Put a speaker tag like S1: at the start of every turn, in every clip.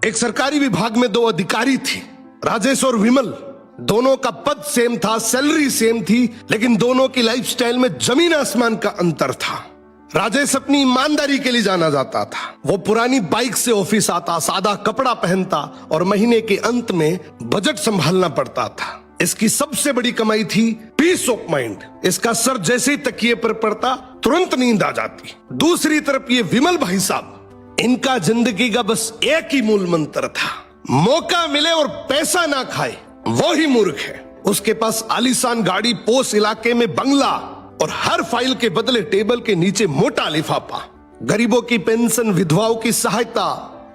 S1: एक सरकारी विभाग में दो अधिकारी थे, राजेश और विमल। दोनों का पद सेम था, सैलरी सेम थी, लेकिन दोनों की लाइफस्टाइल में जमीन आसमान का अंतर था। राजेश अपनी ईमानदारी के लिए जाना जाता था। वो पुरानी बाइक से ऑफिस आता, सादा कपड़ा पहनता और महीने के अंत में बजट संभालना पड़ता था। इसकी सबसे बड़ी कमाई थी पीस ऑफ माइंड। इसका सर जैसे ही तकिए पर पड़ता तुरंत नींद आ जाती। दूसरी तरफ ये विमल भाई साहब, इनका जिंदगी का बस एक ही मूल मंत्र था, मौका मिले और पैसा ना खाए वो ही मूर्ख है। उसके पास आलीशान गाड़ी, पोस्ट इलाके में बंगला और हर फाइल के बदले टेबल के नीचे मोटा लिफाफा। गरीबों की पेंशन, विधवाओं की सहायता,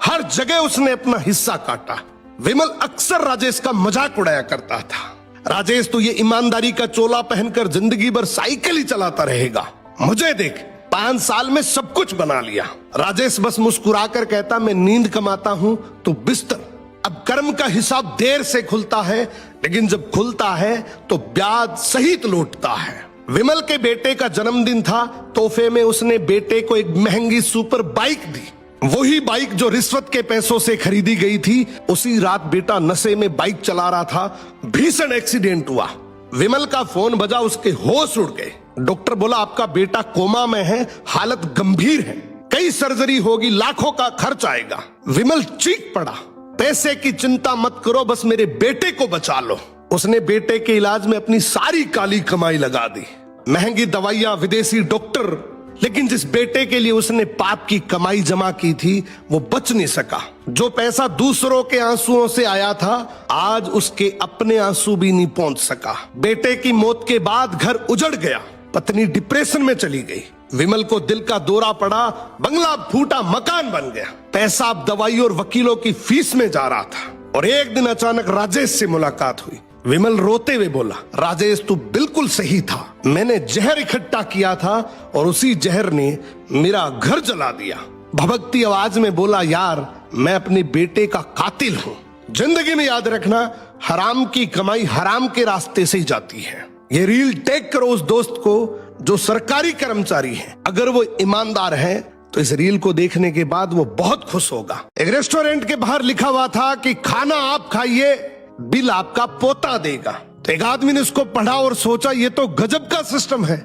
S1: हर जगह उसने अपना हिस्सा काटा। विमल अक्सर राजेश का मजाक उड़ाया करता था। राजेश तो ये ईमानदारी का चोला पहनकर जिंदगी भर साइकिल ही चलाता रहेगा, मुझे देख 5 साल में सब कुछ बना लिया। राजेश बस मुस्कुराकर कहता, मैं नींद कमाता हूं तो बिस्तर। अब कर्म का हिसाब देर से खुलता है, लेकिन जब खुलता है तो ब्याज सहित लौटता है। विमल के बेटे का जन्मदिन था, तोहफे में उसने बेटे को एक महंगी सुपर बाइक दी। वही बाइक जो रिश्वत के पैसों से खरीदी गई थी। उसी रात बेटा नशे में बाइक चला रहा था, भीषण एक्सीडेंट हुआ। विमल का फोन बजा, उसके होश उड़ गए। डॉक्टर बोला आपका बेटा कोमा में है, हालत गंभीर है, कई सर्जरी होगी, लाखों का खर्च आएगा। विमल चीख पड़ा, पैसे की चिंता मत करो, बस मेरे बेटे को बचा लो। उसने बेटे के इलाज में अपनी सारी काली कमाई लगा दी, महंगी दवाइयां, विदेशी डॉक्टर। लेकिन जिस बेटे के लिए उसने पाप की कमाई जमा की थी वो बच नहीं सका। जो पैसा दूसरों के आंसुओं से आया था, आज उसके अपने आंसू भी नहीं पहुंच सका। बेटे की मौत के बाद घर उजड़ गया, पत्नी डिप्रेशन में चली गई। विमल को दिल का दौरा पड़ा, बंगला फूटा, मकान बन गया। पैसा अब दवाई और वकीलों की फीस में जा रहा था। और एक दिन अचानक राजेश से मुलाकात हुई। विमल रोते हुए बोला, राजेश तू बिल्कुल सही था, मैंने जहर इकट्ठा किया था और उसी जहर ने मेरा घर जला दिया। भभकती आवाज में बोला, यार मैं अपने बेटे का कातिल हूँ। जिंदगी में याद रखना, हराम की कमाई हराम के रास्ते से ही जाती है। ये रील टैग करो उस दोस्त को जो सरकारी कर्मचारी है। अगर वो ईमानदार है तो इस रील को देखने के बाद वो बहुत खुश होगा। एक रेस्टोरेंट के बाहर लिखा हुआ था कि खाना आप खाइए, बिल आपका पोता देगा। तो एक आदमी ने उसको पढ़ा और सोचा, ये तो गजब का सिस्टम है,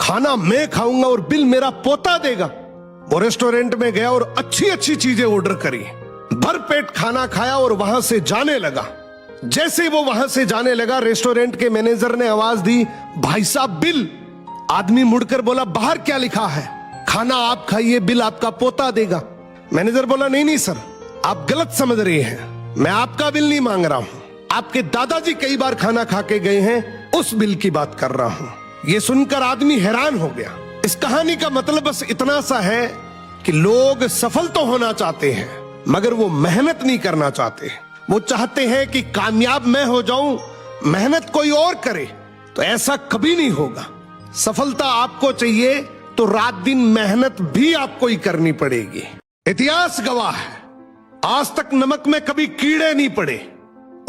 S1: खाना मैं खाऊंगा और बिल मेरा पोता देगा। वो रेस्टोरेंट में गया और अच्छी अच्छी चीजें ऑर्डर करी, भरपेट खाना खाया और वहां से जाने लगा। जैसे ही वो वहां से जाने लगा, रेस्टोरेंट के मैनेजर ने आवाज दी, भाई साहब बिल। आदमी मुड़कर बोला, बाहर क्या लिखा है? खाना आप खाइए, बिल आपका पोता देगा। मैनेजर बोला, नहीं नहीं सर, आप गलत समझ रहे हैं, मैं आपका बिल नहीं मांग रहा हूं, आपके दादाजी कई बार खाना खा के गए हैं, उस बिल की बात कर रहा हूं। ये सुनकर आदमी हैरान हो गया। इस कहानी का मतलब बस इतना सा है कि लोग सफल तो होना चाहते हैं, मगर वो मेहनत नहीं करना चाहते। वो चाहते हैं कि कामयाब मैं हो जाऊं, मेहनत कोई और करे, तो ऐसा कभी नहीं होगा। सफलता आपको चाहिए तो रात दिन मेहनत भी आपको ही करनी पड़ेगी। इतिहास गवाह है, आज तक नमक में कभी कीड़े नहीं पड़े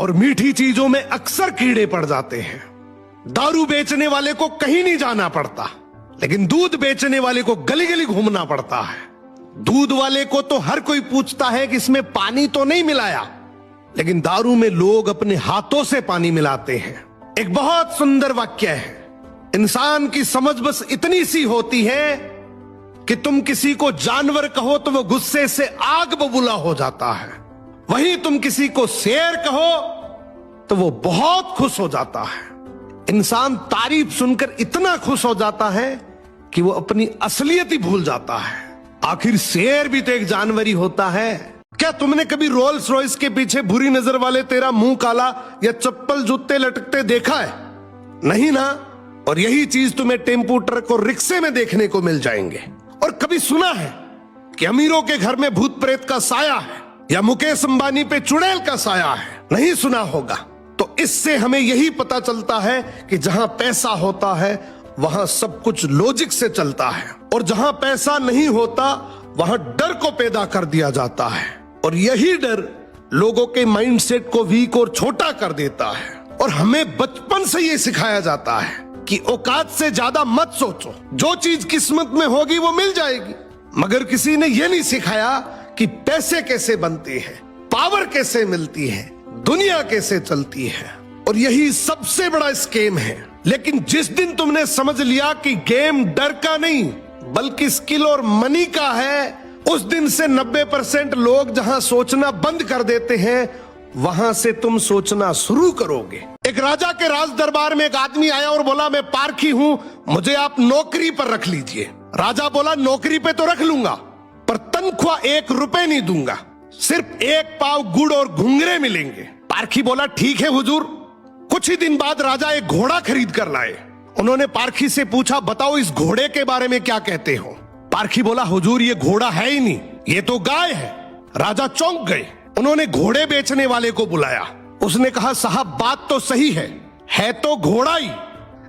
S1: और मीठी चीजों में अक्सर कीड़े पड़ जाते हैं। दारू बेचने वाले को कहीं नहीं जाना पड़ता, लेकिन दूध बेचने वाले को गली गली घूमना पड़ता है। दूध वाले को तो हर कोई पूछता है कि इसमें पानी तो नहीं मिलाया, लेकिन दारू में लोग अपने हाथों से पानी मिलाते हैं। एक बहुत सुंदर वाक्य है, इंसान की समझ बस इतनी सी होती है कि तुम किसी को जानवर कहो तो वो गुस्से से आग बबूला हो जाता है, वहीं तुम किसी को शेर कहो तो वो बहुत खुश हो जाता है। इंसान तारीफ सुनकर इतना खुश हो जाता है कि वो अपनी असलियत ही भूल जाता है। आखिर शेर भी तो एक जानवर ही होता है। क्या तुमने कभी रोल्स रॉयस के पीछे बुरी नजर वाले तेरा मुंह काला या चप्पल जूते लटकते देखा है? नहीं ना। और यही चीज तुम्हें टेम्पू, ट्रक और रिक्शे में देखने को मिल जाएंगे। और कभी सुना है कि अमीरों के घर में भूत प्रेत का साया है या मुकेश अंबानी पे चुड़ैल का साया है? नहीं सुना होगा। तो इससे हमें यही पता चलता है कि जहां पैसा होता है वहां सब कुछ लॉजिक से चलता है, और जहां पैसा नहीं होता वहां डर को पैदा कर दिया जाता है। और यही डर लोगों के माइंडसेट को वीक और छोटा कर देता है। और हमें बचपन से ये सिखाया जाता है कि औकात से ज्यादा मत सोचो, जो चीज किस्मत में होगी वो मिल जाएगी। मगर किसी ने ये नहीं सिखाया कि पैसे कैसे बनते हैं, पावर कैसे मिलती है, दुनिया कैसे चलती है, और यही सबसे बड़ा स्केम है। लेकिन जिस दिन तुमने समझ लिया कि गेम डर का नहीं बल्कि स्किल और मनी का है, उस दिन से 90% लोग जहां सोचना बंद कर देते हैं वहां से तुम सोचना शुरू करोगे। एक राजा के राज दरबार में एक आदमी आया और बोला, मैं पारखी हूं, मुझे आप नौकरी पर रख लीजिए। राजा बोला, नौकरी पे तो रख लूंगा पर तनख्वाह 1 रुपए नहीं दूंगा, सिर्फ 1 पाव गुड़ और घुंघरे मिलेंगे। पारखी बोला, ठीक है हुजूर। कुछ ही दिन बाद राजा एक घोड़ा खरीद कर लाए। उन्होंने पारखी से पूछा, बताओ इस घोड़े के बारे में क्या कहते हो। पारखी बोला, हुजूर ये घोड़ा है ही नहीं, ये तो गाय है। राजा चौंक गए। उन्होंने घोड़े बेचने वाले को बुलाया। उसने कहा, साहब बात तो सही है तो घोड़ा ही,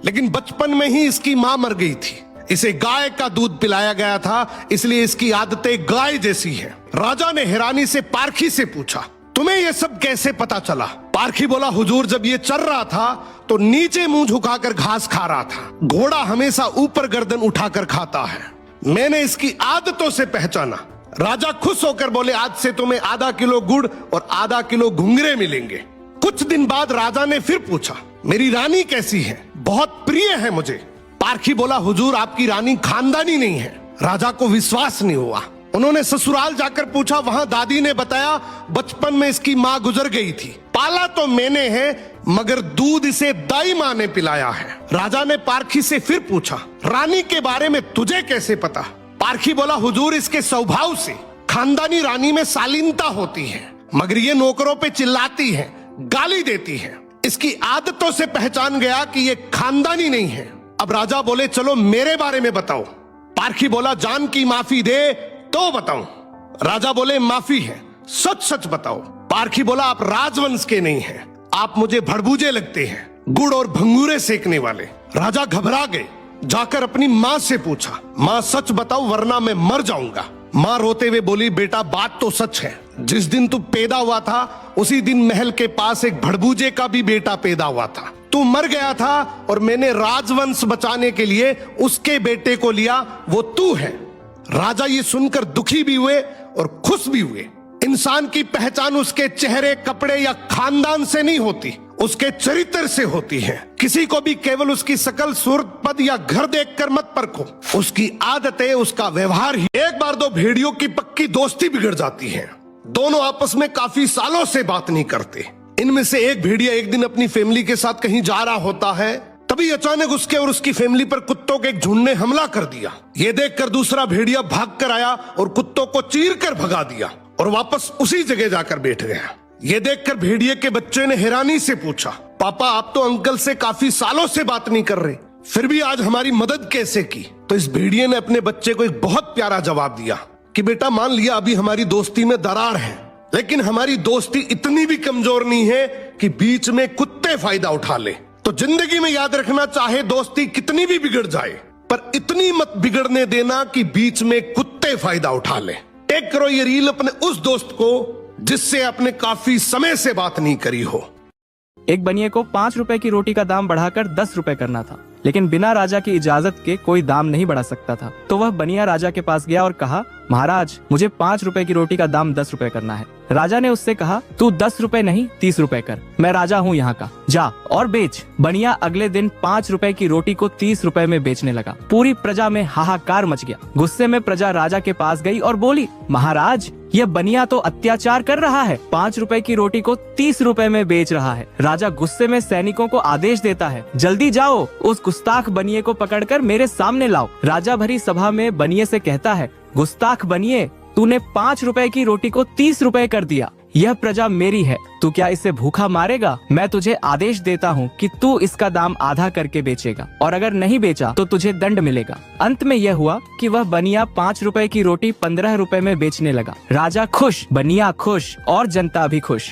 S1: लेकिन बचपन में ही इसकी मां मर गई थी, इसे गाय का दूध पिलाया गया था, इसलिए इसकी आदतें गाय जैसी हैं। राजा ने हैरानी से पारखी से पूछा, तुम्हें यह सब कैसे पता चला। पारखी बोला, हुजूर जब ये चल रहा था तो नीचे मुंह झुकाकर घास खा रहा था, घोड़ा हमेशा ऊपर गर्दन उठाकर खाता है, मैंने इसकी आदतों से पहचाना। राजा खुश होकर बोले, आज से तुम्हें आधा किलो गुड़ और आधा किलो घुंघरे मिलेंगे। कुछ दिन बाद राजा ने फिर पूछा, मेरी रानी कैसी है, बहुत प्रिय है मुझे। पारखी बोला, हुजूर आपकी रानी खानदानी नहीं है। राजा को विश्वास नहीं हुआ। उन्होंने ससुराल जाकर पूछा, वहां दादी ने बताया बचपन में इसकी मां गुजर गई थी, पाला तो मैंने है मगर दूध इसे दाई मां ने पिलाया है। राजा ने पारखी से फिर पूछा, रानी के बारे में तुझे कैसे पता। पारखी बोला, हुजूर इसके स्वभाव से खानदानी रानी में शालीनता होती है, मगर ये नौकरों पे चिल्लाती है, गाली देती है, इसकी आदतों से पहचान गया कि ये खानदानी नहीं है। अब राजा बोले, चलो मेरे बारे में बताओ। पारखी बोला, जान की माफी दे तो बताऊं। राजा बोले, माफी है, सच सच बताओ। पारखी बोला, आप राजवंश के नहीं हैं, आप मुझे भड़बूजे लगते हैं, गुड़ और भंगूरे सेकने वाले। राजा घबरा गए। जाकर अपनी माँ से पूछा, माँ सच बताओ वरना मैं मर जाऊंगा। माँ रोते हुए बोली, बेटा बात तो सच है, जिस दिन तू पैदा हुआ था उसी दिन महल के पास एक भड़बूजे का भी बेटा पैदा हुआ था, तू मर गया था और मैंने राजवंश बचाने के लिए उसके बेटे को लिया, वो तू है। राजा ये सुनकर दुखी भी हुए और खुश भी हुए। इंसान की पहचान उसके चेहरे, कपड़े या खानदान से नहीं होती, उसके चरित्र से होती है। किसी को भी केवल उसकी शकल, सूरत, पद या घर देखकर मत परखो, उसकी आदतें, उसका व्यवहार ही। एक बार 2 भेड़ियों की पक्की दोस्ती बिगड़ जाती है। दोनों आपस में काफी सालों से बात नहीं करते। इनमें से एक भेड़िया एक दिन अपनी फैमिली के साथ कहीं जा रहा होता है, तभी अचानक उसके और उसकी फैमिली पर कुत्तों के एक झुंड ने हमला कर दिया। ये देखकर दूसरा भेड़िया भागकर आया और कुत्तों को चीरकर भगा दिया और वापस उसी जगह जाकर बैठ गया। ये देखकर भेड़िए के बच्चे ने हैरानी से पूछा, पापा आप तो अंकल से काफी सालों से बात नहीं कर रहे, फिर भी आज हमारी मदद कैसे की। तो इस भेड़िए ने अपने बच्चे को एक बहुत प्यारा जवाब दिया कि बेटा मान लिया अभी हमारी दोस्ती में दरार है, लेकिन हमारी दोस्ती इतनी भी कमजोर नहीं है कि बीच में कुत्ते फायदा उठा ले। तो जिंदगी में याद रखना, चाहे दोस्ती कितनी भी बिगड़ जाए पर इतनी मत बिगड़ने देना कि बीच में कुत्ते फायदा उठा ले। टेक करो ये रील अपने उस दोस्त को जिससे आपने काफी समय से बात नहीं करी हो।
S2: एक बनिए को 5 रुपए की रोटी का दाम बढ़ाकर 10 रुपए करना था, लेकिन बिना राजा की इजाजत के कोई दाम नहीं बढ़ा सकता था। तो वह बनिया राजा के पास गया और कहा, महाराज मुझे 5 रुपए की रोटी का दाम 10 रुपए करना है। राजा ने उससे कहा, तू 10 रुपए नहीं 30 रुपए कर, मैं राजा हूँ यहाँ का, जा और बेच। बनिया अगले दिन 5 रुपए की रोटी को 30 रुपए में बेचने लगा। पूरी प्रजा में हाहाकार मच गया। गुस्से में प्रजा राजा के पास गई और बोली, महाराज यह बनिया तो अत्याचार कर रहा है, 5 रुपए की रोटी को 30 रुपए में बेच रहा है। राजा गुस्से में सैनिकों को आदेश देता है, जल्दी जाओ उस गुस्ताख बनिए को पकड़कर मेरे सामने लाओ। राजा भरी सभा में बनिए से कहता है, गुस्ताख बनिए, तूने 5 रुपए की रोटी को 30 रुपए कर दिया। यह प्रजा मेरी है, तू क्या इसे भूखा मारेगा? मैं तुझे आदेश देता हूँ कि तू इसका दाम आधा करके बेचेगा, और अगर नहीं बेचा तो तुझे दंड मिलेगा। अंत में यह हुआ कि वह बनिया 5 रुपए की रोटी 15 रुपए में बेचने लगा। राजा खुश, बनिया खुश और जनता भी खुश।